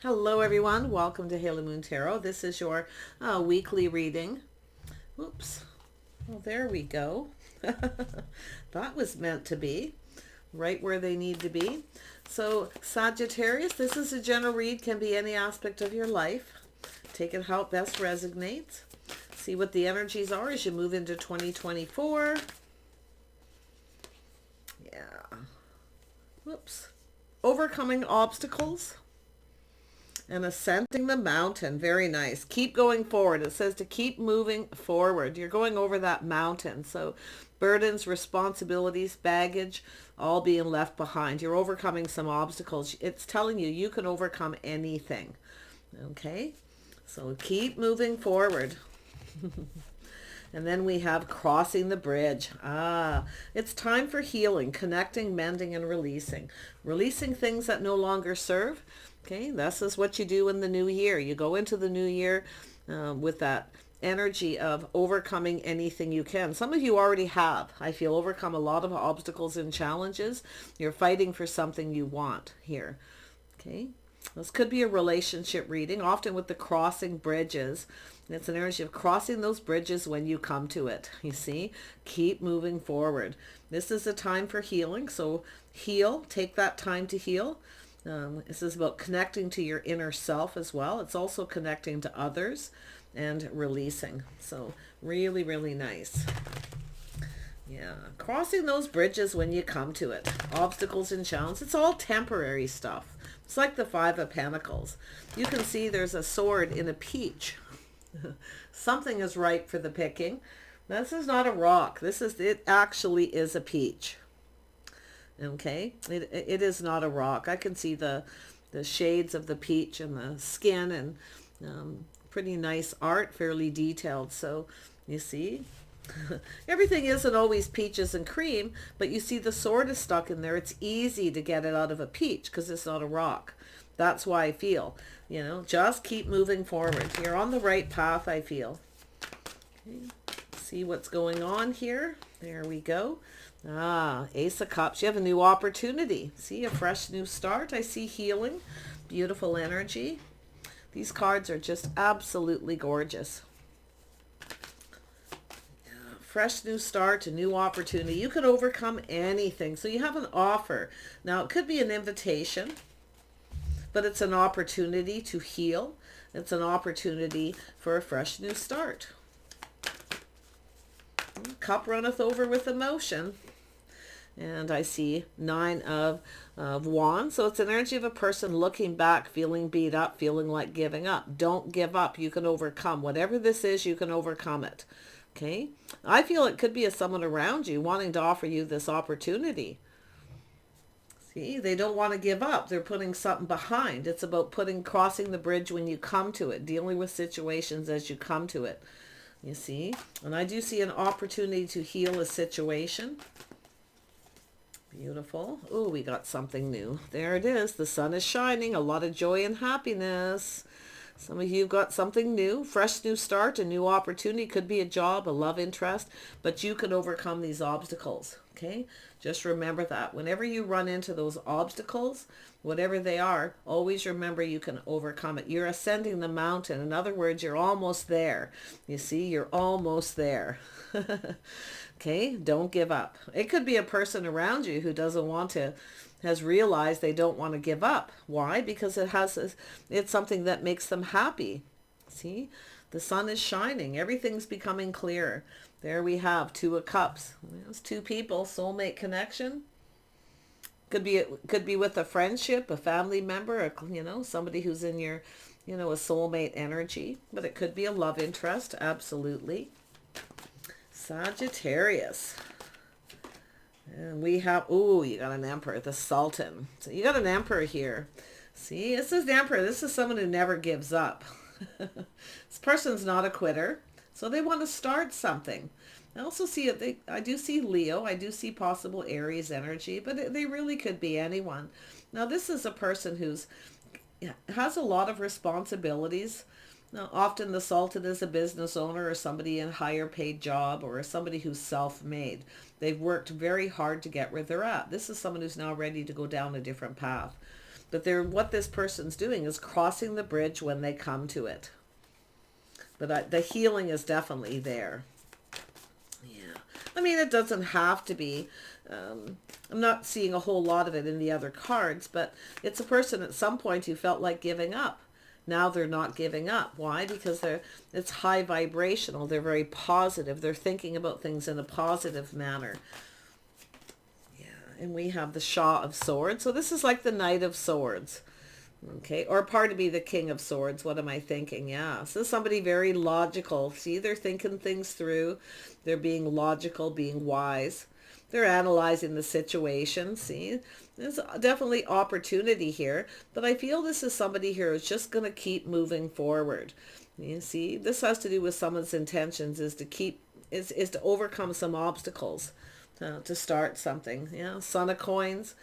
Hello everyone, welcome to Halo Moon Tarot. This is your weekly reading. Oops, well there we go. That was meant to be, right where they need to be. So Sagittarius, this is a general read, can be any aspect of your life. Take it how it best resonates. See what the energies are as you move into 2024. Yeah. Whoops. Overcoming obstacles and ascending the mountain. Very nice. Keep going forward. It says to keep moving forward. You're going over that mountain. So burdens, responsibilities, baggage, all being left behind. You're overcoming some obstacles. It's telling you you can overcome anything. Okay? So keep moving forward. And then we have crossing the bridge. It's time for healing, connecting, mending, and releasing. Releasing things that no longer serve. Okay, this is what you do in the new year. You go into the new year with that energy of overcoming anything you can. Some of you already have, I feel, overcome a lot of obstacles and challenges. You're fighting for something you want here. Okay, this could be a relationship reading, often with the crossing bridges. It's an energy of crossing those bridges when you come to it. You see, keep moving forward. This is a time for healing, so heal. Take that time to heal. This is about connecting to your inner self as well. It's also connecting to others and releasing. So really, really nice. Yeah, crossing those bridges when you come to it. Obstacles and challenges. It's all temporary stuff. It's like the Five of Pentacles. You can see there's a sword in a peach. Something is ripe for the picking. This is not a rock. It actually is a peach. Okay, it is not a rock. I can see the shades of the peach and the skin, and pretty nice art, fairly detailed. So you see, everything isn't always peaches and cream, but you see the sword is stuck in there. It's easy to get it out of a peach because it's not a rock. That's why I feel, just keep moving forward. You're on the right path, I feel. Okay. See what's going on here. There we go. Ace of Cups. You have a new opportunity. See, a fresh new start. I see healing. Beautiful energy. These cards are just absolutely gorgeous. Fresh new start, a new opportunity. You can overcome anything. So you have an offer. Now, it could be an invitation, but it's an opportunity to heal. It's an opportunity for a fresh new start. Cup runneth over with emotion. And I see Nine of Wands. So it's an energy of a person looking back, feeling beat up, feeling like giving up. Don't give up. You can overcome. Whatever this is, you can overcome it. Okay? I feel it could be someone around you wanting to offer you this opportunity. See, they don't want to give up. They're putting something behind. It's about crossing the bridge when you come to it, dealing with situations as you come to it. You see? And I do see an opportunity to heal a situation. Beautiful. Oh, we got something new. There it is. The sun is shining. A lot of joy and happiness. Some of you have got something new, fresh new start, a new opportunity. Could be a job, a love interest, but you can overcome these obstacles. Okay? Just remember that. Whenever you run into those obstacles, whatever they are, always remember you can overcome it. You're ascending the mountain. In other words, you're almost there. You see, you're almost there. Okay? Don't give up. It could be a person around you who has realized they don't want to give up. Why? Because it's something that makes them happy. See? The sun is shining. Everything's becoming clearer. There we have Two of Cups. There's two people, soulmate connection. Could be with a friendship, a family member, somebody who's in your, a soulmate energy. But it could be a love interest, absolutely. Sagittarius. And we have, you got an Emperor, the Sultan. So you got an Emperor here. See, this is the Emperor. This is someone who never gives up. This person's not a quitter. So they want to start something. I also see I do see Leo. I do see possible Aries energy, but they really could be anyone. Now, this is a person has a lot of responsibilities. Now, often the Sultan is a business owner or somebody in a higher paid job or somebody who's self-made. They've worked very hard to get where they're at. This is someone who's now ready to go down a different path. But what this person's doing is crossing the bridge when they come to it. But the healing is definitely there. Yeah. I mean, it doesn't have to be. I'm not seeing a whole lot of it in the other cards, but it's a person at some point who felt like giving up. Now they're not giving up. Why? Because it's high vibrational. They're very positive. They're thinking about things in a positive manner. And we have the Shaw of Swords. So this is like the Knight of Swords. Okay. Or pardon me, the King of Swords. What am I thinking? Yeah. So somebody very logical. See, they're thinking things through. They're being logical, being wise. They're analyzing the situation. See, there's definitely opportunity here. But I feel this is somebody here who's just going to keep moving forward. You see, this has to do with someone's intentions is to overcome some obstacles. To start something. Yeah, Son of Coins,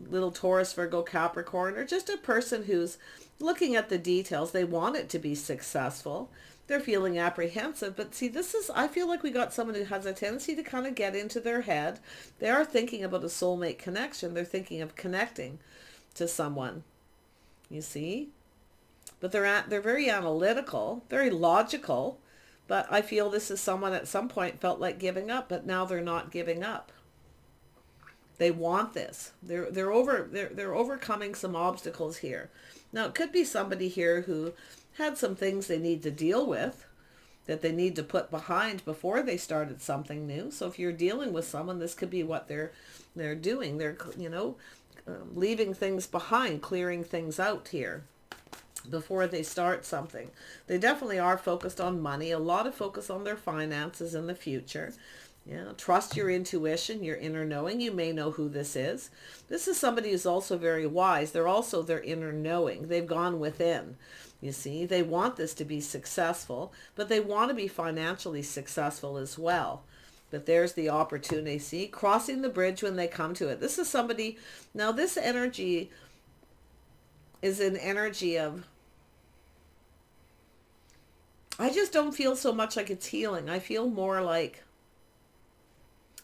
little Taurus, Virgo, Capricorn, or just a person who's looking at the details. They want it to be successful. They're feeling apprehensive. But see, I feel like we got someone who has a tendency to kind of get into their head. They are thinking about a soulmate connection. They're thinking of connecting to someone. You see? But they're very analytical, very logical. But I feel this is someone at some point felt like giving up, but now they're not giving up. They want this. They're overcoming some obstacles here. Now it could be somebody here who had some things they need to deal with, that they need to put behind before they started something new. So if you're dealing with someone, this could be what they're doing. They're leaving things behind, clearing things out here before they start something. They definitely are focused on money, a lot of focus on their finances in the future. Yeah, trust your intuition, your inner knowing. You may know who this is. This is somebody who's also very wise. They're also their inner knowing. They've gone within. You see, they want this to be successful, but they want to be financially successful as well. But there's the opportunity. See, crossing the bridge when they come to it. This is somebody, now this energy is an energy of, I just don't feel so much like it's healing. I feel more like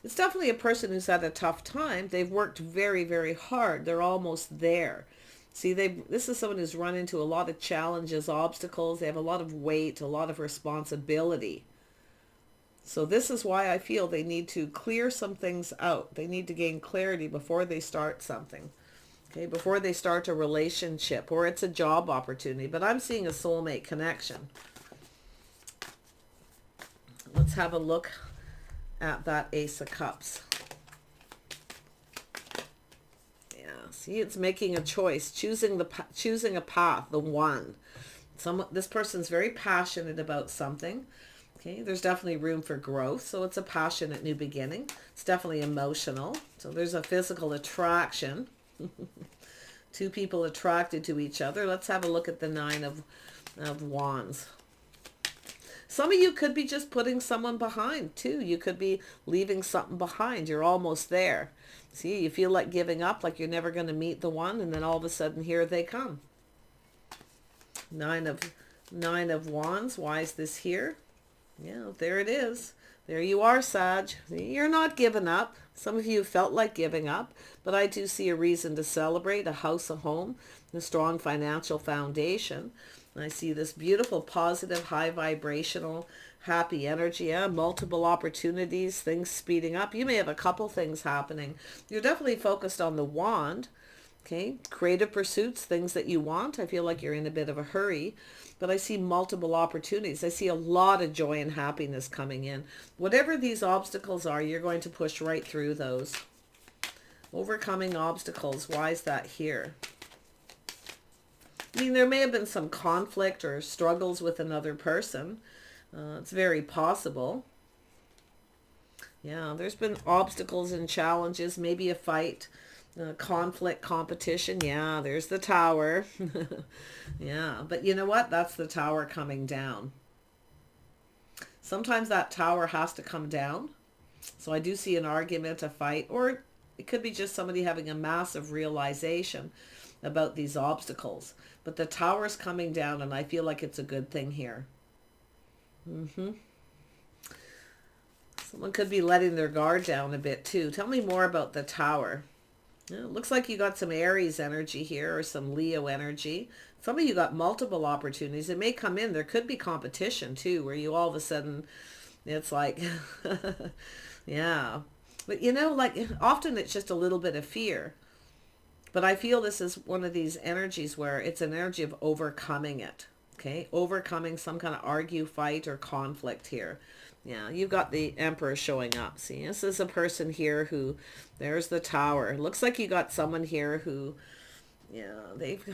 it's definitely a person who's had a tough time. They've worked very, very hard. They're almost there. See, this is someone who's run into a lot of challenges, obstacles. They have a lot of weight, a lot of responsibility. So this is why I feel they need to clear some things out. They need to gain clarity before they start something. Okay, before they start a relationship, or it's a job opportunity. But I'm seeing a soulmate connection. Let's have a look at that Ace of Cups. Yeah, see, it's making a choice, choosing a path, the one. This person's very passionate about something. Okay, there's definitely room for growth, so it's a passionate new beginning. It's definitely emotional. So there's a physical attraction. Two people attracted to each other. Let's have a look at the Nine of Wands. Some of you could be just putting someone behind too. You could be leaving something behind. You're almost there. See, you feel like giving up, like you're never going to meet the one, and then all of a sudden here they come. Nine of Wands. Why is this here? Yeah, there it is. There you are, Sag. You're not giving up. Some of you felt like giving up, but I do see a reason to celebrate, a house, a home, a strong financial foundation. And I see this beautiful, positive, high vibrational, happy energy. Yeah, multiple opportunities, things speeding up. You may have a couple things happening. You're definitely focused on the wand. Okay, creative pursuits, things that you want. I feel like you're in a bit of a hurry, but I see multiple opportunities. I see a lot of joy and happiness coming in. Whatever these obstacles are, you're going to push right through those. Overcoming obstacles. Why is that here? I mean, there may have been some conflict or struggles with another person. It's very possible. Yeah, there's been obstacles and challenges, maybe a fight, conflict, competition. Yeah, there's the Tower. Yeah, but you know what? That's the Tower coming down. Sometimes that Tower has to come down. So I do see an argument, a fight, or it could be just somebody having a massive realization about these obstacles. But the Tower's coming down, and I feel like it's a good thing here. Someone could be letting their guard down a bit too. Tell me more about the Tower. Yeah, it looks like you got some Aries energy here or some Leo energy. Some of you got multiple opportunities. It may come in. There could be competition too, where you all of a sudden, it's like, yeah. But you know, like often it's just a little bit of fear. But I feel this is one of these energies where it's an energy of overcoming it. Okay, overcoming some kind of argue, fight, or conflict here. Yeah, you've got the Emperor showing up. See, this is a person here who, there's the Tower. It looks like you got someone here who, yeah,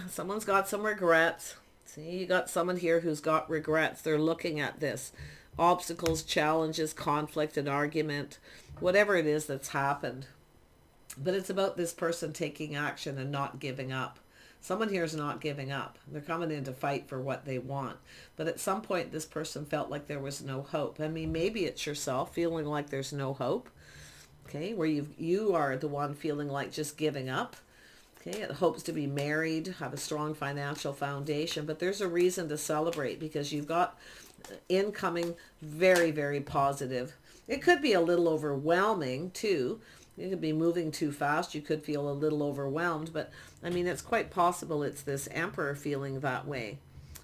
someone's got some regrets. See, you got someone here who's got regrets. They're looking at this. Obstacles, challenges, conflict, and argument, whatever it is that's happened. But it's about this person taking action and not giving up. Someone here is not giving up. They're coming in to fight for what they want. But at some point, this person felt like there was no hope. I mean, maybe it's yourself feeling like there's no hope. Okay, where you are the one feeling like just giving up. Okay, it hopes to be married, have a strong financial foundation. But there's a reason to celebrate because you've got incoming very, very positive. It could be a little overwhelming too. You could be moving too fast. You could feel a little overwhelmed, but I mean, it's quite possible it's this Emperor feeling that way.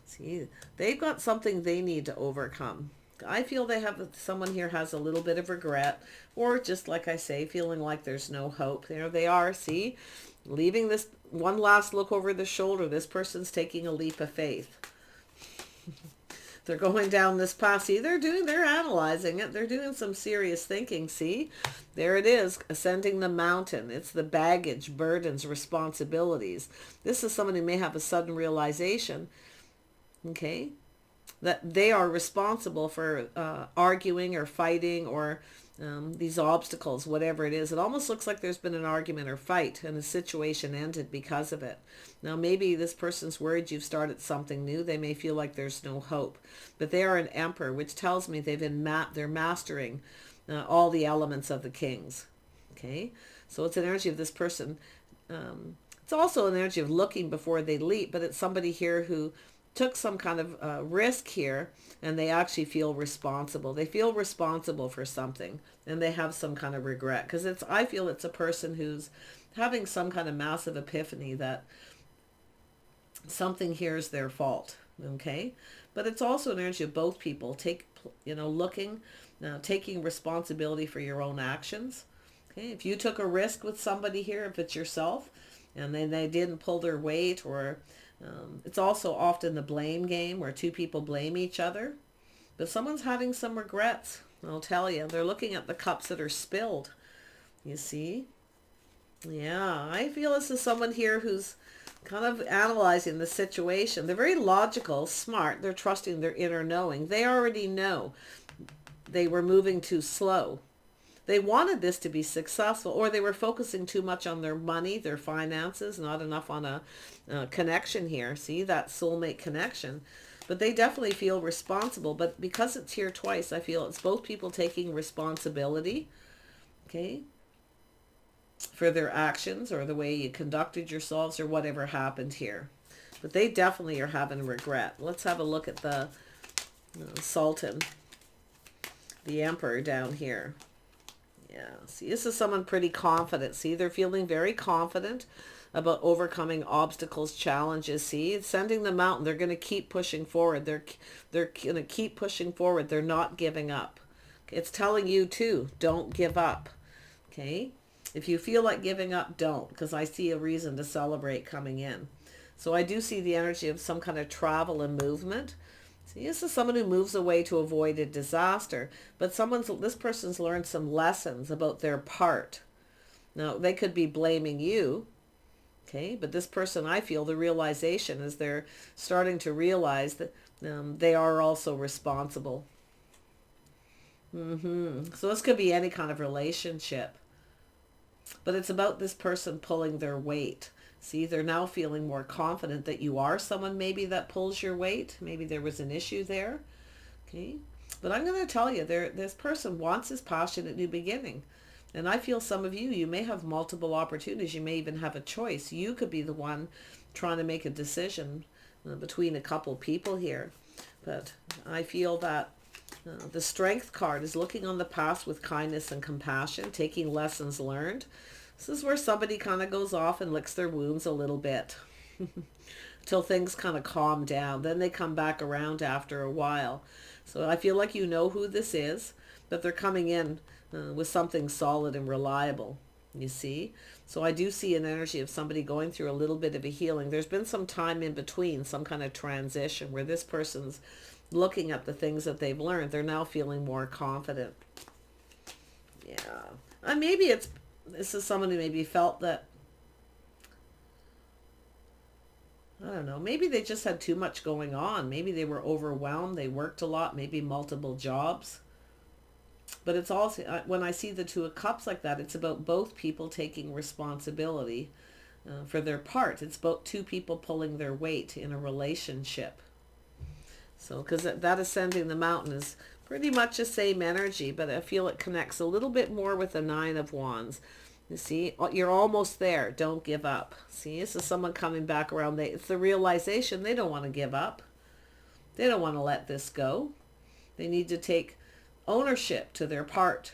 See, they've got something they need to overcome. I feel they have, someone here has a little bit of regret, or just like I say, feeling like there's no hope. There they are, see? Leaving this one last look over the shoulder. This person's taking a leap of faith. They're going down this path. See, they're analyzing it. They're doing some serious thinking. See, there it is, ascending the mountain. It's the baggage, burdens, responsibilities. This is someone who may have a sudden realization, okay, that they are responsible for arguing or fighting or these obstacles, whatever it is. It almost looks like there's been an argument or fight and the situation ended because of it. Now, maybe this person's worried you've started something new. They may feel like there's no hope. But they are an Emperor, which tells me they're mastering all the elements of the Kings. Okay? So it's an energy of this person. It's also an energy of looking before they leap, but it's somebody here who took some kind of risk here, and they actually feel responsible. They feel responsible for something, and they have some kind of regret. Because I feel it's a person who's having some kind of massive epiphany that something here is their fault. Okay? But it's also an energy of both people taking responsibility for your own actions. Okay? If you took a risk with somebody here, if it's yourself, and then they didn't pull their weight, or it's also often the blame game where two people blame each other. But someone's having some regrets. I'll tell you. They're looking at the cups that are spilled. You see? Yeah, I feel this is someone here who's kind of analyzing the situation. They're very logical, smart. They're trusting their inner knowing. They already know they were moving too slow. They wanted this to be successful, or they were focusing too much on their money, their finances, not enough on a connection here. See, that soulmate connection. But they definitely feel responsible. But because it's here twice, I feel it's both people taking responsibility, okay, for their actions or the way you conducted yourselves or whatever happened here. But they definitely are having regret. Let's have a look at the Sultan, the Emperor down here. Yeah, see, this is someone pretty confident. See, they're feeling very confident about overcoming obstacles, challenges. See, it's sending them out, and they're going to keep pushing forward. They're going to keep pushing forward. They're not giving up. It's telling you too, don't give up. Okay? If you feel like giving up, don't, because I see a reason to celebrate coming in. So I do see the energy of some kind of travel and movement. See, this is someone who moves away to avoid a disaster, but this person's learned some lessons about their part. Now, they could be blaming you, okay, but this person, I feel the realization is they're starting to realize that they are also responsible. So this could be any kind of relationship, but it's about this person pulling their weight. See, they're now feeling more confident that you are someone maybe that pulls your weight. Maybe there was an issue there. Okay. But I'm going to tell you, this person wants this passionate new beginning. And I feel some of you may have multiple opportunities. You may even have a choice. You could be the one trying to make a decision between a couple people here. But I feel that the Strength card is looking on the past with kindness and compassion, taking lessons learned. This is where somebody kind of goes off and licks their wounds a little bit till things kind of calm down. Then they come back around after a while. So I feel like you know who this is, but they're coming in with something solid and reliable, you see. So I do see an energy of somebody going through a little bit of a healing. There's been some time in between, some kind of transition where this person's looking at the things that they've learned. They're now feeling more confident. Yeah. Maybe this is someone who maybe felt that, I don't know, maybe they just had too much going on. Maybe they were overwhelmed. They worked a lot, maybe multiple jobs. But it's also, when I see the Two of Cups like that, it's about both people taking responsibility for their part. It's about two people pulling their weight in a relationship. So, because that ascending the mountain is pretty much the same energy, but I feel it connects a little bit more with the Nine of Wands. You see, you're almost there. Don't give up. See, this is someone coming back around. It's the realization they don't want to give up. They don't want to let this go. They need to take ownership to their part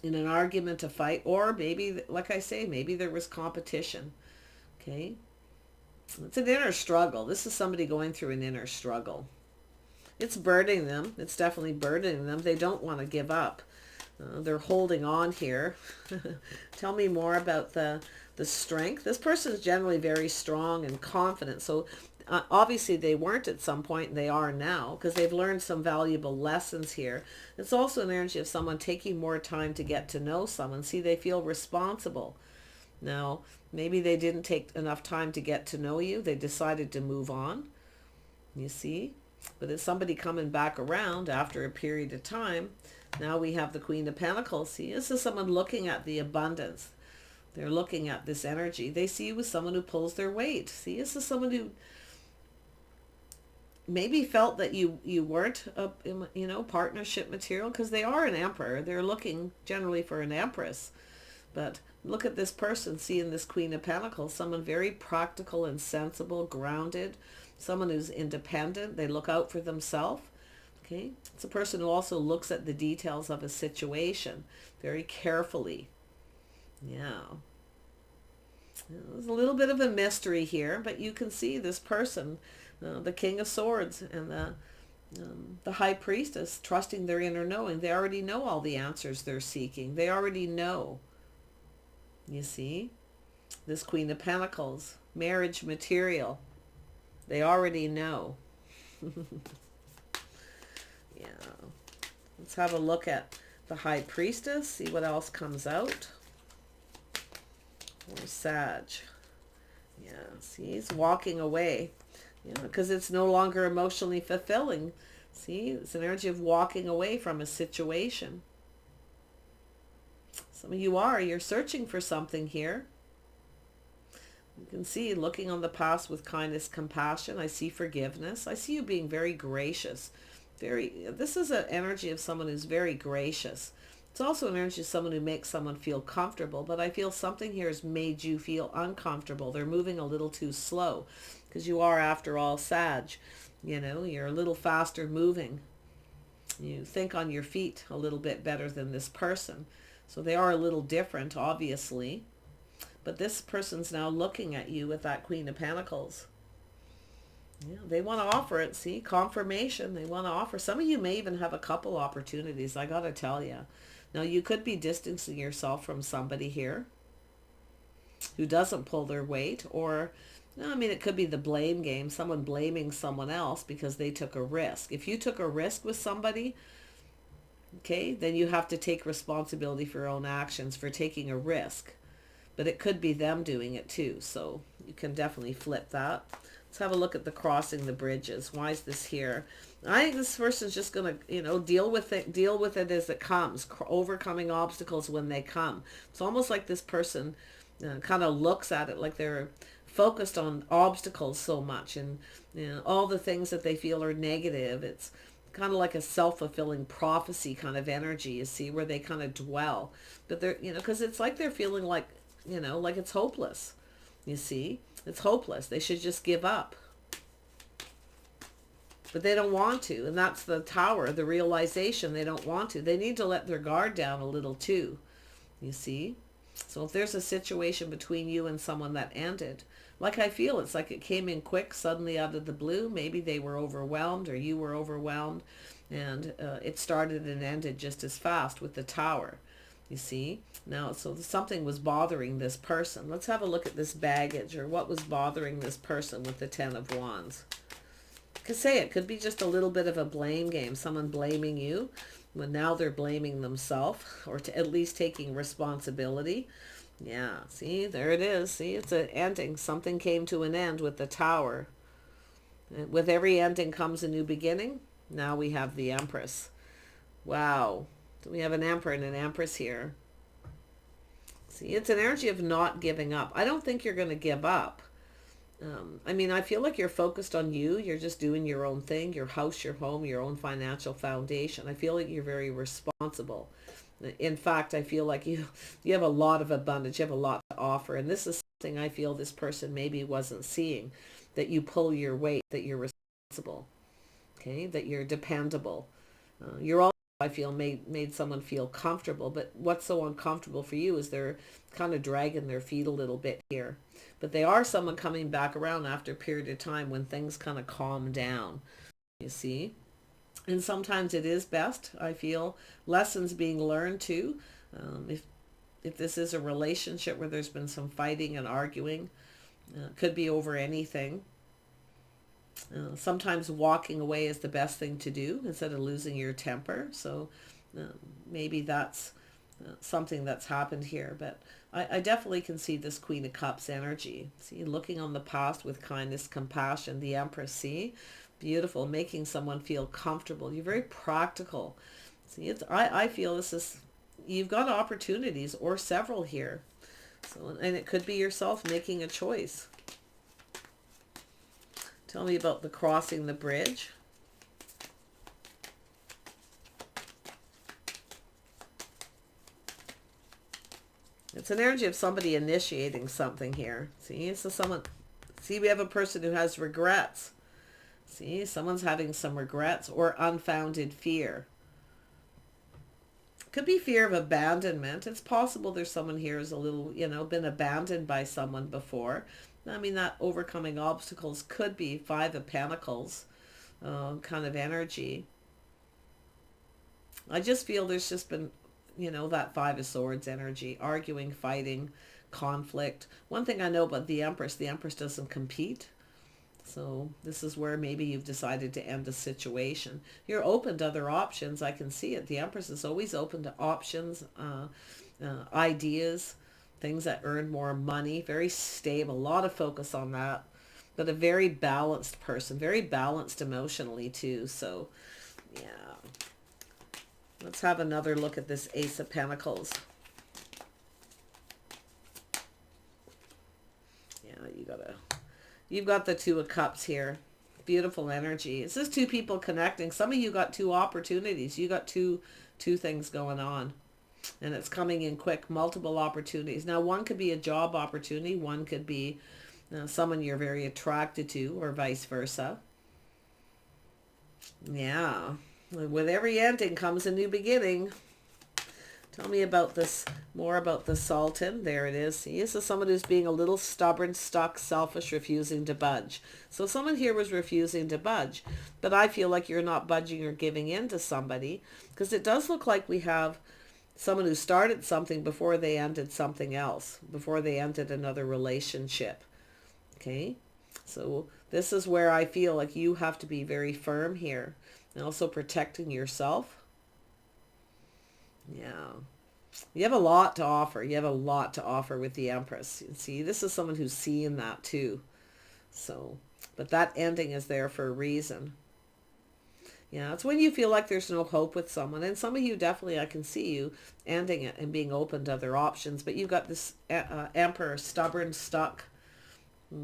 in an argument, a fight, or maybe, like I say, maybe there was competition. Okay. It's an inner struggle. This is somebody going through an inner struggle. It's burdening them. It's definitely burdening them. They don't want to give up. They're holding on here. Tell me more about the strength. This person is generally very strong and confident. So obviously they weren't at some point, and they are now, because they've learned some valuable lessons here. It's also an energy of someone taking more time to get to know someone. See, they feel responsible. Now, maybe they didn't take enough time to get to know you. They decided to move on. You see? But it's somebody coming back around after a period of time. Now we have the Queen of Pentacles. See, this is someone looking at the abundance. They're looking at this energy. They see you as someone who pulls their weight. See, this is someone who maybe felt that you weren't a partnership material, because they are an emperor. They're looking generally for an empress. But look at this person, seeing this Queen of Pentacles, someone very practical and sensible, grounded, someone who's independent. They look out for themselves. Okay, it's a person who also looks at the details of a situation very carefully. Yeah. There's a little bit of a mystery here, but you can see this person, the King of Swords and the High Priestess, trusting their inner knowing. They already know all the answers they're seeking. They already know. You see? This Queen of Pentacles, marriage material. They already know. Yeah. Let's have a look at the High Priestess, see what else comes out. Or Sag. Yeah, see, he's walking away. Yeah, because it's no longer emotionally fulfilling. See, it's an energy of walking away from a situation. Some of you're searching for something here. You can see, looking on the past with kindness, compassion. I see forgiveness. I see you being very gracious. This is an energy of someone who's very gracious. It's also an energy of someone who makes someone feel comfortable, but I feel something here has made you feel uncomfortable. They're moving a little too slow, because you are, after all, Sag. You're a little faster moving. You think on your feet a little bit better than this person. So they are a little different, obviously. But this person's now looking at you with that Queen of Pentacles. Yeah, they want to offer it. See, confirmation. They want to offer. Some of you may even have a couple opportunities, I got to tell you. Now, you could be distancing yourself from somebody here who doesn't pull their weight. Or, it could be the blame game. Someone blaming someone else because they took a risk. If you took a risk with somebody, okay, then you have to take responsibility for your own actions for taking a risk. But it could be them doing it too. So you can definitely flip that. Let's have a look at the crossing the bridges. Why is this here? I think this person's just going to, deal with it as it comes, overcoming obstacles when they come. It's almost like this person kind of looks at it like they're focused on obstacles so much, and all the things that they feel are negative. It's kind of like a self-fulfilling prophecy kind of energy, you see, where they kind of dwell. But they're, because it's like they're feeling like, like it's hopeless. You see, it's hopeless. They should just give up. But they don't want to. And that's the Tower, the realization they don't want to. They need to let their guard down a little too. You see, So if there's a situation between you and someone that ended, like I feel it's like it came in quick, suddenly out of the blue. Maybe they were overwhelmed or you were overwhelmed, and it started and ended just as fast with the Tower. You see? Now, so something was bothering this person. Let's have a look at this baggage, or what was bothering this person with the Ten of Wands. Could say it could be just a little bit of a blame game. Someone blaming you when now they're blaming themselves, or at least taking responsibility. Yeah, see, there it is. See, it's an ending. Something came to an end with the Tower. With every ending comes a new beginning. Now we have the Empress. Wow. So we have an Emperor and an Empress here. See, it's an energy of not giving up. I don't think you're going to give up. I mean, I feel like you're focused on you. You're just doing your own thing, your house, your home, your own financial foundation. I feel like you're very responsible. In fact, I feel like you have a lot of abundance. You have a lot to offer. And this is something I feel this person maybe wasn't seeing, that you pull your weight, that you're responsible, okay, that you're dependable. You're also, I feel, made someone feel comfortable. But what's so uncomfortable for you is they're kind of dragging their feet a little bit here. But they are someone coming back around after a period of time when things kind of calm down, you see. And sometimes it is best, I feel, lessons being learned too. If this is a relationship where there's been some fighting and arguing, could be over anything. Sometimes walking away is the best thing to do instead of losing your temper. So maybe that's something that's happened here. But I definitely can see this Queen of Cups energy. See, looking on the past with kindness, compassion, the Empress, see? Beautiful, making someone feel comfortable. You're very practical. See, I feel this is, you've got opportunities or several here. So, and it could be yourself making a choice. Tell me about the crossing the bridge. It's an energy of somebody initiating something here. See, so someone, see, we have a person who has regrets. See, someone's having some regrets or unfounded fear. Could be fear of abandonment. It's possible there's someone here who's a little, been abandoned by someone before. I mean, that overcoming obstacles could be Five of Pentacles kind of energy. I just feel there's just been, that Five of Swords energy, arguing, fighting, conflict. One thing I know about the Empress doesn't compete. So this is where maybe you've decided to end a situation. You're open to other options. I can see it. The Empress is always open to options, ideas, things that earn more money. Very stable. A lot of focus on that. But a very balanced person. Very balanced emotionally too. So, yeah. Let's have another look at this Ace of Pentacles. Yeah, you've got the Two of Cups here. Beautiful energy. This is two people connecting. Some of you got two opportunities. You got two things going on. And it's coming in quick. Multiple opportunities. Now, one could be a job opportunity. One could be someone you're very attracted to, or vice versa. Yeah. With every ending comes a new beginning. Tell me about this, more about the Sultan. There it is. See, this is someone who's being a little stubborn, stuck, selfish, refusing to budge. So someone here was refusing to budge. But I feel like you're not budging or giving in to somebody, because it does look like we have someone who started something before they ended something else, before they ended another relationship. Okay? So this is where I feel like you have to be very firm here. And also protecting yourself. Yeah. You have a lot to offer. You have a lot to offer with the Empress. See, this is someone who's seeing that too. So, but that ending is there for a reason. Yeah, it's when you feel like there's no hope with someone. And some of you definitely, I can see you ending it and being open to other options. But you've got this Emperor, stubborn, stuck.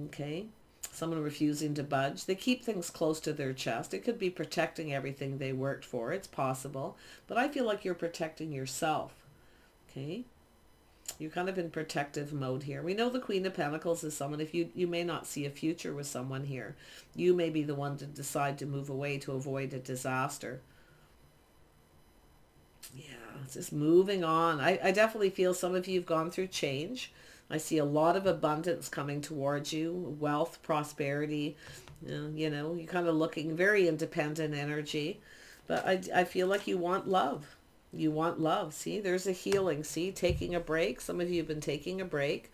Okay. Someone refusing to budge. They keep things close to their chest. It could be protecting everything they worked for. It's possible. But I feel like you're protecting yourself. Okay? You're kind of in protective mode here. We know the Queen of Pentacles is someone, if you may not see a future with someone here. You may be the one to decide to move away to avoid a disaster. Yeah, it's just moving on. I definitely feel some of you have gone through change. I see a lot of abundance coming towards you, wealth, prosperity. You know, you're kind of looking very independent energy. But I feel like you want love. You want love. See, there's a healing. See, taking a break. Some of you have been taking a break,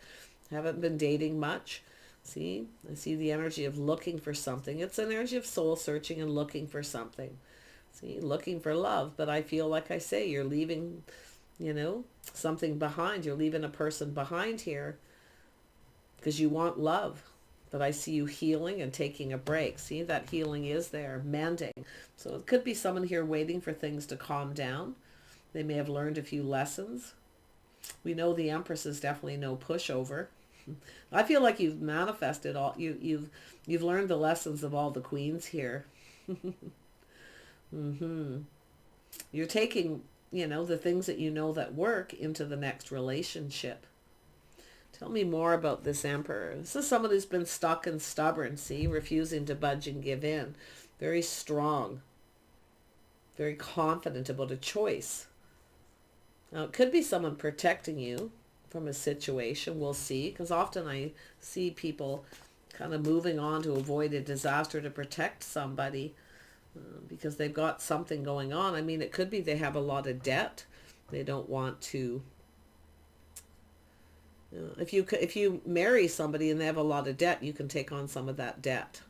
haven't been dating much. See, I see the energy of looking for something. It's an energy of soul searching and looking for something. See, looking for love. But I feel like I say, you're leaving, you know, something behind. You're leaving a person behind here because you want love. But I see you healing and taking a break. See, that healing is there, mending. So it could be someone here waiting for things to calm down. They may have learned a few lessons. We know the Empress is definitely no pushover. I feel like you've manifested all you've learned the lessons of all the queens here. You're taking, you know, the things that you know that work into the next relationship. Tell me more about this Emperor. This is someone who's been stuck and stubborn, see, refusing to budge and give in. Very strong, very confident about a choice. Now, it could be someone protecting you from a situation. We'll see, because often I see people kind of moving on to avoid a disaster to protect somebody because they've got something going on. I mean, it could be they have a lot of debt. They don't want to. If you marry somebody and they have a lot of debt, you can take on some of that debt.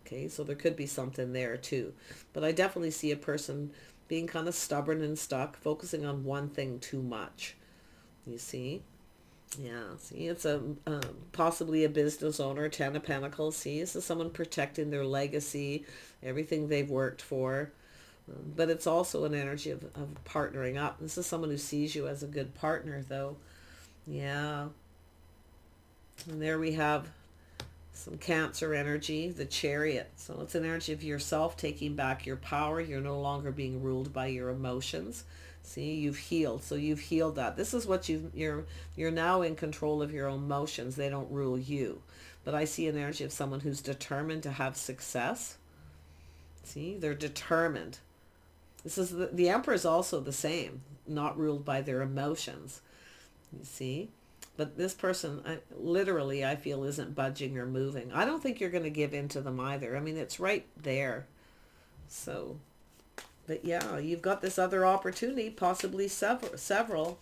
Okay, so there could be something there too. But I definitely see a person being kind of stubborn and stuck, focusing on one thing too much. You see? Yeah, see, it's a possibly a business owner, Ten of Pentacles. See, this is someone protecting their legacy, everything they've worked for. But it's also an energy of partnering up. This is someone who sees you as a good partner, though. Yeah. And there we have some Cancer energy, the Chariot. So it's an energy of yourself taking back your power. You're no longer being ruled by your emotions. See, you've healed. So you've healed that. This is what you're now in control of your emotions. They don't rule you. But I see an energy of someone who's determined to have success. See, they're determined. This is the Emperor is also the same, not ruled by their emotions. You see? But this person, literally, I feel isn't budging or moving. I don't think you're going to give in to them either. I mean, it's right there. So, but yeah, you've got this other opportunity, possibly several.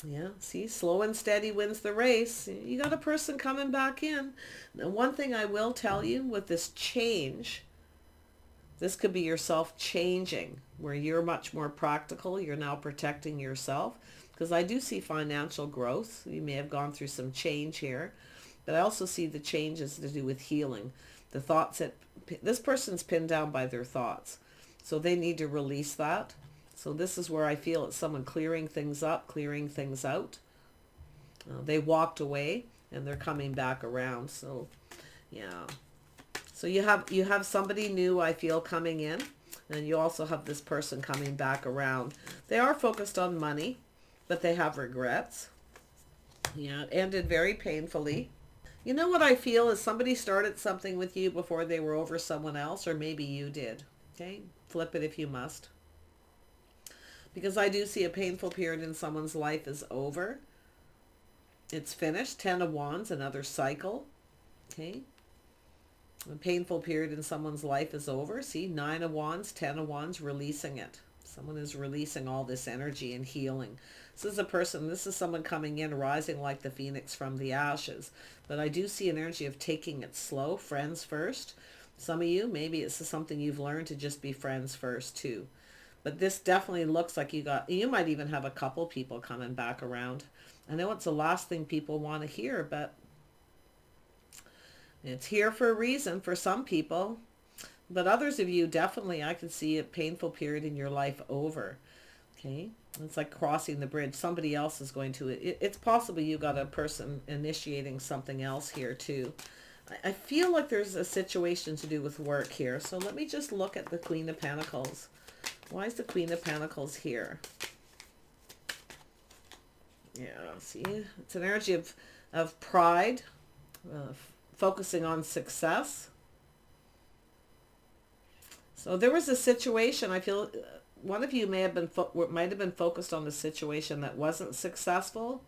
Yeah, see, slow and steady wins the race. You got a person coming back in. Now, one thing I will tell you with this change, this could be yourself changing, where you're much more practical. You're now protecting yourself. Because I do see financial growth. You may have gone through some change here. But I also see the changes to do with healing. The thoughts that this person's pinned down by their thoughts. So they need to release that. So this is where I feel it's someone clearing things up, clearing things out. They walked away and they're coming back around. So yeah. So you have somebody new, I feel, coming in. And you also have this person coming back around. They are focused on money, but they have regrets. Yeah, it ended very painfully. You know what I feel is somebody started something with you before they were over someone else, or maybe you did. Okay, flip it if you must. Because I do see a painful period in someone's life is over. It's finished. Ten of Wands, another cycle. Okay. A painful period in someone's life is over. See, Nine of Wands, Ten of Wands, releasing it. Someone is releasing all this energy and healing. This is a person, this is someone coming in, rising like the phoenix from the ashes. But I do see an energy of taking it slow, friends first. Some of you, maybe it's something you've learned to just be friends first too. But this definitely looks like you might even have a couple people coming back around. I know it's the last thing people want to hear, but it's here for a reason for some people. But others of you, definitely, I can see a painful period in your life over. Okay? It's like crossing the bridge. Somebody else is going to... It's possible you got a person initiating something else here too. I feel like there's a situation to do with work here. So let me just look at the Queen of Pentacles. Why is the Queen of Pentacles here? Yeah, see? It's an energy of pride, focusing on success. So there was a situation, I feel, one of you may have been might have been focused on the situation that wasn't successful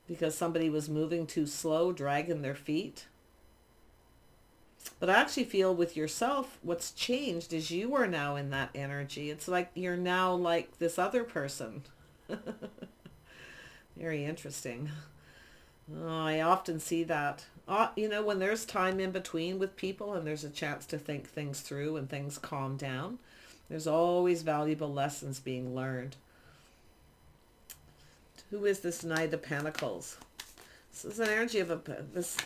because somebody was moving too slow, dragging their feet. But I actually feel with yourself, what's changed is you are now in that energy. It's like you're now like this other person. Very interesting. Oh, I often see that. When there's time in between with people and there's a chance to think things through and things calm down, there's always valuable lessons being learned. Who is this Knight of Pentacles? This is an energy of this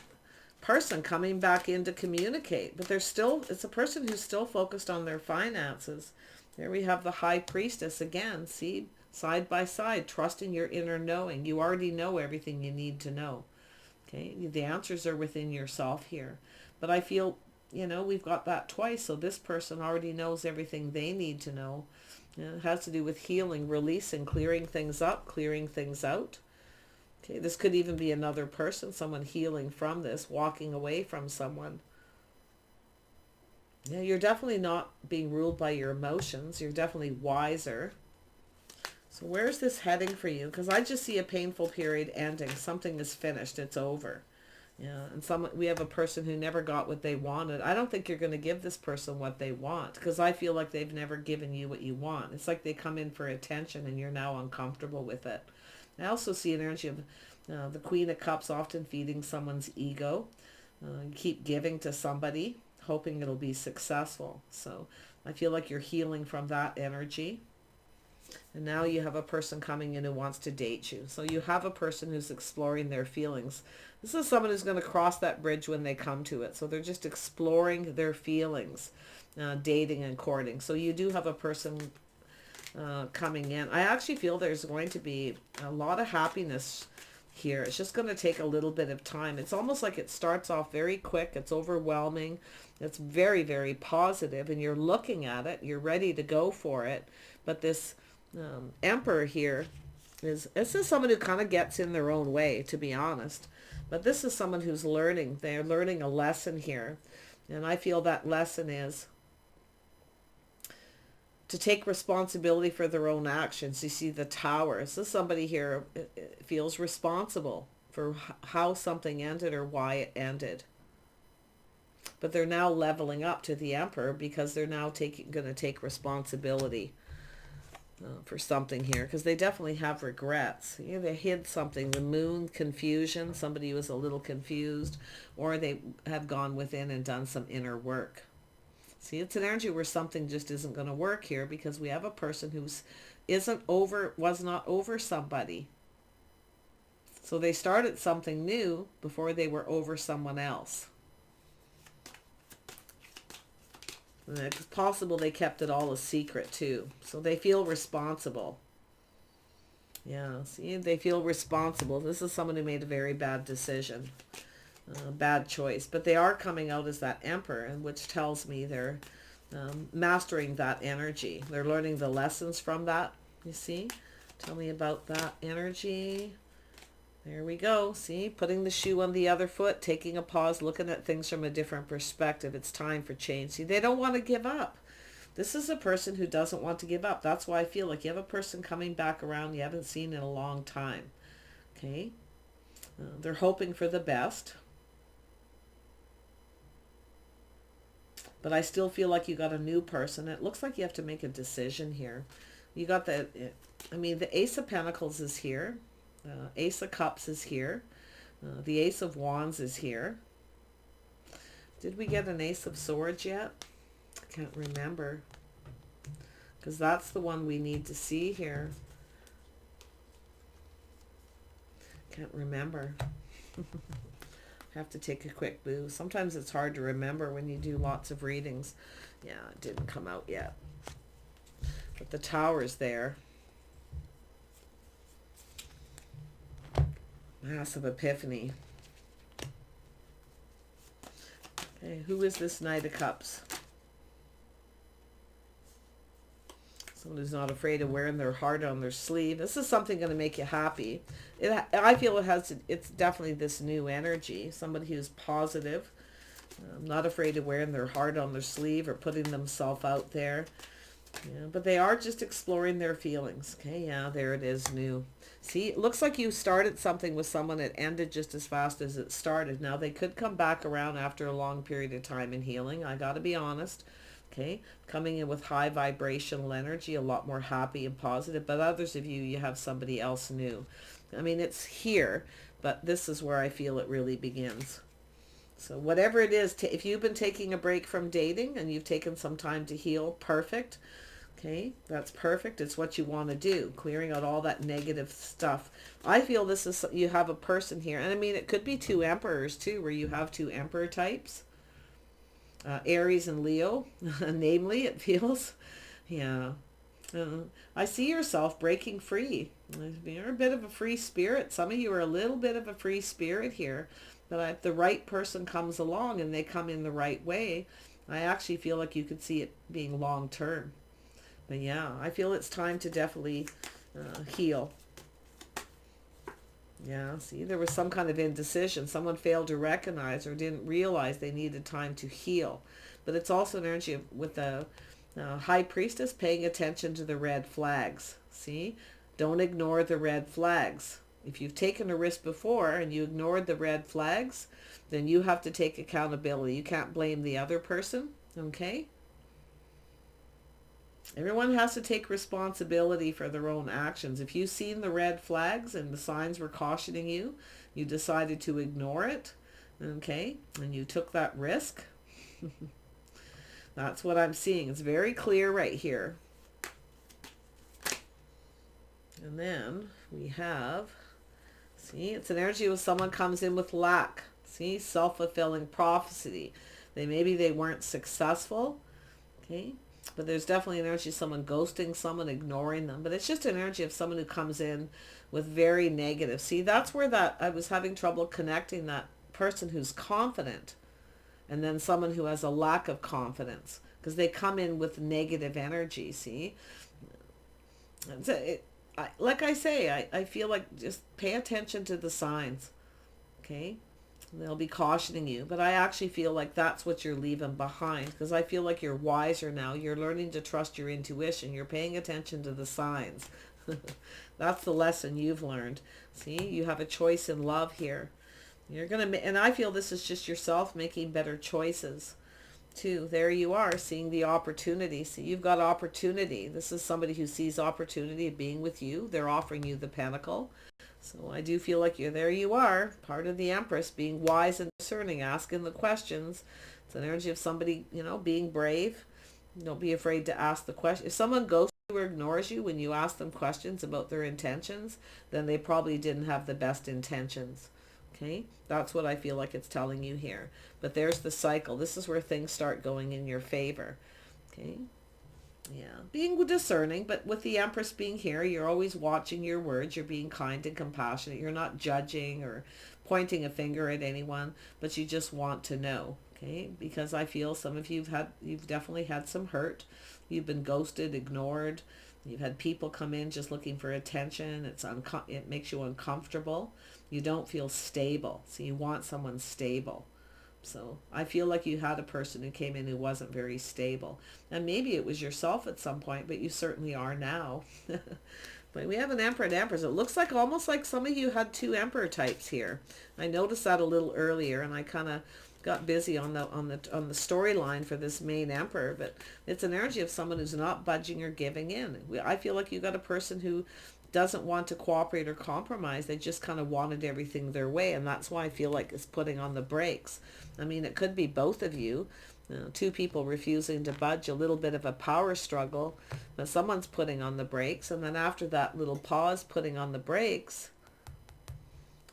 person coming back in to communicate, but it's a person who's still focused on their finances. There we have the High Priestess again. See, side by side, trusting your inner knowing. You already know everything you need to know. Okay, the answers are within yourself here. But I feel, we've got that twice. So this person already knows everything they need to know. It has to do with healing, releasing, clearing things up, clearing things out. Okay, this could even be another person, someone healing from this, walking away from someone. Yeah, you're definitely not being ruled by your emotions. You're definitely wiser. So where's this heading for you? Because I just see a painful period ending. Something is finished. It's over. Yeah, and we have a person who never got what they wanted. I don't think you're going to give this person what they want, because I feel like they've never given you what you want. It's like they come in for attention and you're now uncomfortable with it. I also see an energy of the Queen of Cups often feeding someone's ego. You keep giving to somebody, hoping it'll be successful. So I feel like you're healing from that energy. And now you have a person coming in who wants to date you. So you have a person who's exploring their feelings. This is someone who's going to cross that bridge when they come to it. So they're just exploring their feelings, dating and courting. So you do have a person coming in. I actually feel there's going to be a lot of happiness here. It's just going to take a little bit of time. It's almost like it starts off very quick. It's overwhelming. It's very, very positive, and you're looking at it. You're ready to go for it. But this Emperor here this is someone who kind of gets in their own way, to be honest. But this is someone who's learning. They're learning a lesson here. And I feel that lesson is to take responsibility for their own actions. You see the Tower. This is somebody here feels responsible for how something ended or why it ended. But they're now leveling up to the Emperor because they're now going to take responsibility for something here, because they definitely have regrets. They hid something. The Moon, confusion. Somebody was a little confused, or they have gone within and done some inner work. See, it's an energy where something just isn't going to work here, because we have a person who's was not over somebody. So they started something new before they were over someone else. And it's possible they kept it all a secret too. So they feel responsible. Yeah, see, they feel responsible. This is someone who made a very bad decision. Bad choice. But they are coming out as that Emperor, which tells me they're mastering that energy. They're learning the lessons from that, you see. Tell me about that energy. There we go. See, putting the shoe on the other foot, taking a pause, looking at things from a different perspective. It's time for change. See, they don't want to give up. This is a person who doesn't want to give up. That's why I feel like you have a person coming back around you haven't seen in a long time. Okay? They're hoping for the best. But I still feel like you got a new person. It looks like you have to make a decision here. You got the Ace of Pentacles is here. Ace of Cups is here. The Ace of Wands is here. Did we get an Ace of Swords yet? I can't remember. Because that's the one we need to see here. Can't remember. Have to take a quick boo. Sometimes it's hard to remember when you do lots of readings. Yeah, it didn't come out yet. But the Tower's there. Massive epiphany. Okay, who is this Knight of Cups? Someone who's not afraid of wearing their heart on their sleeve. This is something going to make you happy. I feel it's definitely this new energy. Somebody who's positive, not afraid of wearing their heart on their sleeve or putting themselves out there. Yeah, but they are just exploring their feelings. Okay, yeah, there it is, new. See, it looks like you started something with someone, it ended just as fast as it started. Now, they could come back around after a long period of time in healing. I got to be honest. Okay, coming in with high vibrational energy, a lot more happy and positive. But others of you, you have somebody else new. I mean, it's here, but this is where I feel it really begins. So whatever it is, if you've been taking a break from dating and you've taken some time to heal, perfect. Okay, that's perfect. It's what you want to do, clearing out all that negative stuff. I feel this is, you have a person here, and I mean, it could be two emperors too, where you have two emperor types, Aries and Leo, namely, it feels. Yeah. I see yourself breaking free. You're a bit of a free spirit. Some of you are a little bit of a free spirit here. But if the right person comes along and they come in the right way, I actually feel like you could see it being long term. But yeah, I feel it's time to definitely heal. Yeah, see, there was some kind of indecision. Someone failed to recognize or didn't realize they needed time to heal. But it's also an energy with the High Priestess paying attention to the red flags. See, don't ignore the red flags. If you've taken a risk before and you ignored the red flags, then you have to take accountability. You can't blame the other person, okay? Everyone has to take responsibility for their own actions. If you've seen the red flags and the signs were cautioning you, you decided to ignore it, okay, and you took that risk. That's what I'm seeing. It's very clear right here. And then we have, see, it's an energy when someone comes in with lack. See, self-fulfilling prophecy. Maybe they weren't successful, okay? But there's definitely an energy of someone ghosting someone, ignoring them. But it's just an energy of someone who comes in with very negative. See, that's where that I was having trouble connecting that person who's confident and then someone who has a lack of confidence, because they come in with negative energy, see? Like I say, I feel like just pay attention to the signs, okay? They'll be cautioning you, but I actually feel like that's what you're leaving behind, because I feel like you're wiser now. You're learning to trust your intuition. You're paying attention to the signs. That's the lesson you've learned. See, you have a choice in love here. You're going to, and I feel this is just yourself making better choices too. There you are, seeing the opportunity. See, you've got opportunity. This is somebody who sees opportunity of being with you. They're offering you the pentacle. So I do feel like there you are, part of the Empress, being wise and discerning, asking the questions. It's an energy of somebody, being brave. Don't be afraid to ask the question. If someone goes or ignores you when you ask them questions about their intentions, then they probably didn't have the best intentions. Okay, that's what I feel like it's telling you here. But there's the cycle. This is where things start going in your favor. Okay. Yeah, being discerning, but with the Empress being here, you're always watching your words. You're being kind and compassionate. You're not judging or pointing a finger at anyone, but you just want to know, okay? Because I feel some of you've definitely had some hurt. You've been ghosted, ignored. You've had people come in just looking for attention. It makes you uncomfortable. You don't feel stable, so you want someone stable. So I feel like you had a person who came in who wasn't very stable. And maybe it was yourself at some point, but you certainly are now. But we have an Emperor and Empress. It looks like almost like some of you had two Emperor types here. I noticed that a little earlier, and I kind of got busy on the storyline for this main Emperor. But it's an energy of someone who's not budging or giving in. I feel like you got a person who doesn't want to cooperate or compromise. They just kind of wanted everything their way, and that's why I feel like it's putting on the brakes. I mean, it could be both of you, two people refusing to budge, a little bit of a power struggle, but someone's putting on the brakes, and then after that little pause, putting on the brakes,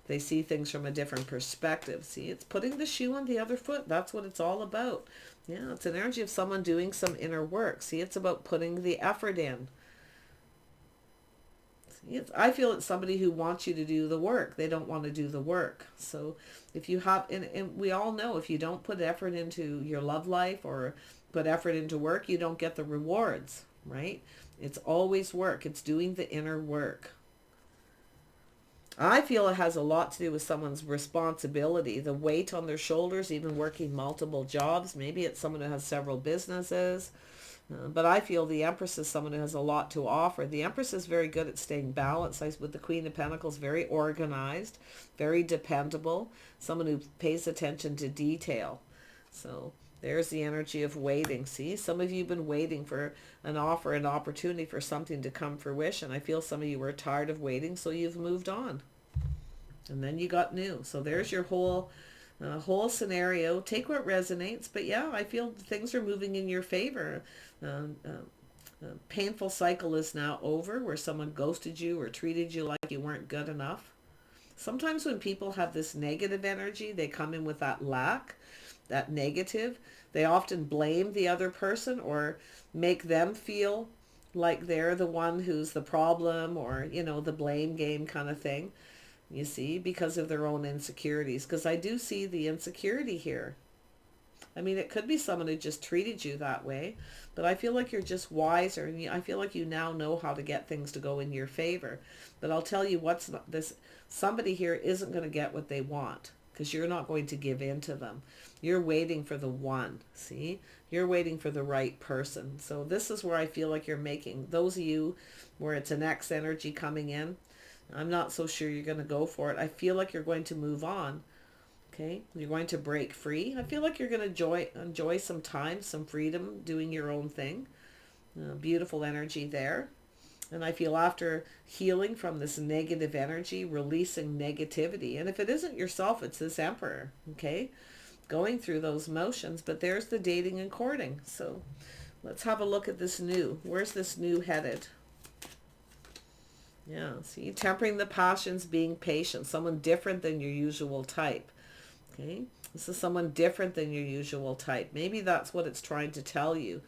they see things from a different perspective. See, it's putting the shoe on the other foot. That's what it's all about. Yeah, it's an energy of someone doing some inner work. See, it's about putting the effort in. I feel it's somebody who wants you to do the work. They don't want to do the work. So if you have, and we all know, if you don't put effort into your love life or put effort into work, you don't get the rewards, right? It's always work. It's doing the inner work. I feel it has a lot to do with someone's responsibility, the weight on their shoulders, even working multiple jobs. Maybe it's someone who has several businesses. But I feel the Empress is someone who has a lot to offer. The Empress is very good at staying balanced. With the Queen of Pentacles, very organized, very dependable, someone who pays attention to detail. So there's the energy of waiting. See, some of you have been waiting for an offer, an opportunity for something to come fruition. I feel some of you were tired of waiting, so you've moved on. And then you got new. So there's your whole scenario. Take what resonates. But yeah, I feel things are moving in your favor. Painful cycle is now over where someone ghosted you or treated you like you weren't good enough. Sometimes when people have this negative energy, they come in with that lack, that negative. They often blame the other person or make them feel like they're the one who's the problem, or, you know, the blame game kind of thing. You see, because of their own insecurities. Because I do see the insecurity here. I mean, it could be someone who just treated you that way, but I feel like you're just wiser, and I feel like you now know how to get things to go in your favor. But I'll tell you what's not, this somebody here isn't going to get what they want, because you're not going to give in to them. You're waiting for the one. See, you're waiting for the right person. So this is where I feel like you're making, those of you where it's an X energy coming in, I'm not so sure you're going to go for it. I feel like you're going to move on. Okay, you're going to break free. I feel like you're going to enjoy some time, some freedom, doing your own thing. Beautiful energy there. And I feel after healing from this negative energy, releasing negativity. And if it isn't yourself, it's this Emperor. Okay, going through those motions. But there's the dating and courting. So let's have a look at this new. Where's this new headed? Yeah, see, tempering the passions, being patient. Someone different than your usual type. Okay, this is someone different than your usual type. Maybe that's what it's trying to tell you.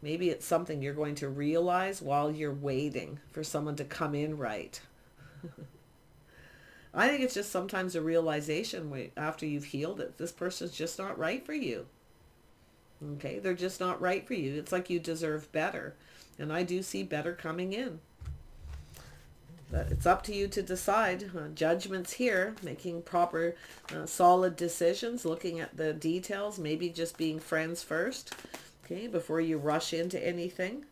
Maybe it's something you're going to realize while you're waiting for someone to come in right. I think it's just sometimes a realization after you've healed it. This person's just not right for you. Okay, they're just not right for you. It's like you deserve better. And I do see better coming in. But it's up to you to decide. Judgment's here, making proper, solid decisions, looking at the details, maybe just being friends first, okay, before you rush into anything.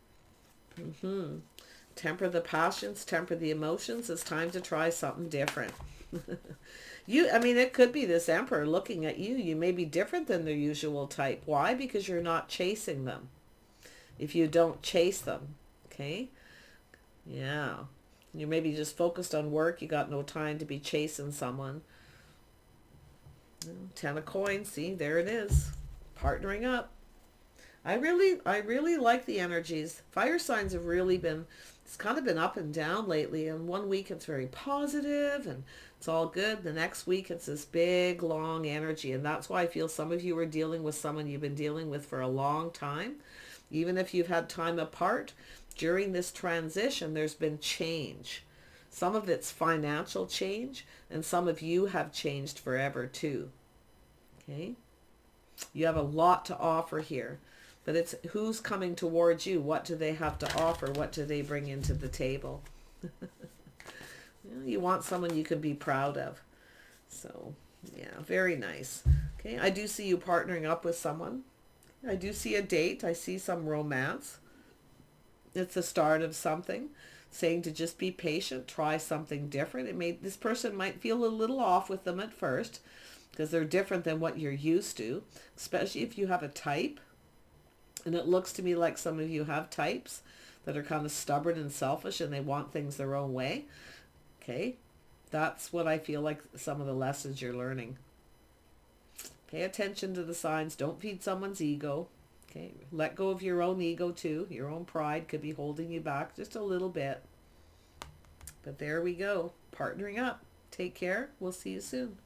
Temper the passions, temper the emotions. It's time to try something different. I mean, it could be this Emperor looking at you. You may be different than their usual type. Why? Because you're not chasing them. If you don't chase them, okay? Yeah. You're maybe just focused on work. You got no time to be chasing someone. 10 of coins. See, there it is. Partnering up. I really like the energies. Fire signs have really been, it's kind of been up and down lately. And one week it's very positive and it's all good. The next week it's this big, long energy. And that's why I feel some of you are dealing with someone you've been dealing with for a long time. Even if you've had time apart, during this transition, there's been change. Some of it's financial change, and some of you have changed forever too. Okay? You have a lot to offer here, but it's who's coming towards you. What do they have to offer? What do they bring into the table? You want someone you can be proud of. So, yeah, very nice. Okay, I do see you partnering up with someone. I do see a date. I see some romance. It's the start of something, saying to just be patient, try something different. This person might feel a little off with them at first because they're different than what you're used to, especially if you have a type. And it looks to me like some of you have types that are kind of stubborn and selfish and they want things their own way. Okay, that's what I feel like some of the lessons you're learning. Pay attention to the signs. Don't feed someone's ego. Okay, let go of your own ego too. Your own pride could be holding you back just a little bit. But there we go. Partnering up. Take care. We'll see you soon.